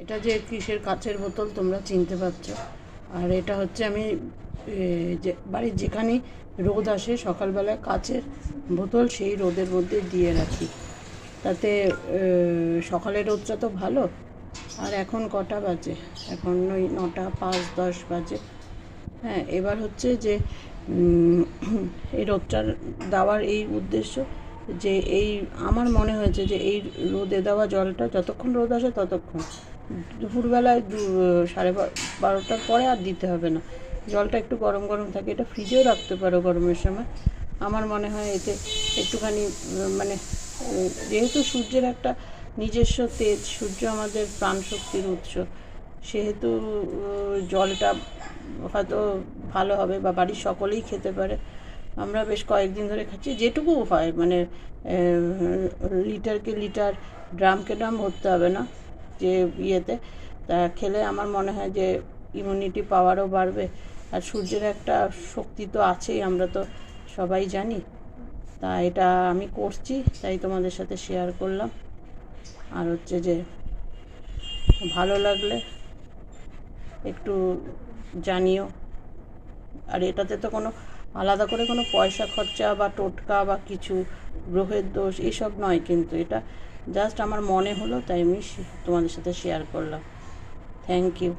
এটা যে কিসের কাচের বোতল তোমরা চিনতে পারছো। আর এটা হচ্ছে আমি যে বাড়ির যেখানেই রোদ আসে সকালবেলায় কাচের বোতল সেই রোদের মধ্যে দিয়ে রাখি, তাতে সকালের রোদটা তো ভালো। আর এখন কটা বাজে? এখন ওই 9টা 5-10 বাজে। হ্যাঁ, এবার হচ্ছে যে এই রোদটা দেওয়ার এই উদ্দেশ্য যে এই আমার মনে হয়েছে যে এই রোদে দেওয়া জলটা যতক্ষণ রোদ আসে ততক্ষণ, দুপুরবেলায় 12:30টার পরে আর দিতে হবে না। জলটা একটু গরম গরম থাকে, এটা ফ্রিজেও রাখতে পারো গরমের সময়। আমার মনে হয় এতে একটুখানি মানে যেহেতু সূর্যের একটা নিজস্ব তেজ, সূর্য আমাদের প্রাণশক্তির উৎস, সেহেতু জলটা হয়তো ভালো হবে বা বাড়ির সকলেই খেতে পারে। আমরা বেশ কয়েকদিন ধরে খাচ্ছি, যেটুকু হয় মানে লিটারকে লিটার, ড্রামকে ড্রাম ভরতে হবে না যে ইয়েতে। তা খেলে আমার মনে হয় যে ইমিউনিটি পাওয়ারও বাড়বে। আর সূর্যের একটা শক্তি তো আছেই, আমরা তো সবাই জানি। তা এটা আমি করছি, তাই তোমাদের সাথে শেয়ার করলাম। আর হচ্ছে যে ভালো লাগলে একটু জানিও। আর এটাতে তো কোনো আলাদা করে কোনো পয়সা খরচা বা টোটকা বা কিছু গ্রহের দোষ এসব নয়, কিন্তু এটা জাস্ট আমার মনে হলো তাই আমি তোমাদের সাথে শেয়ার করলাম। Thank you.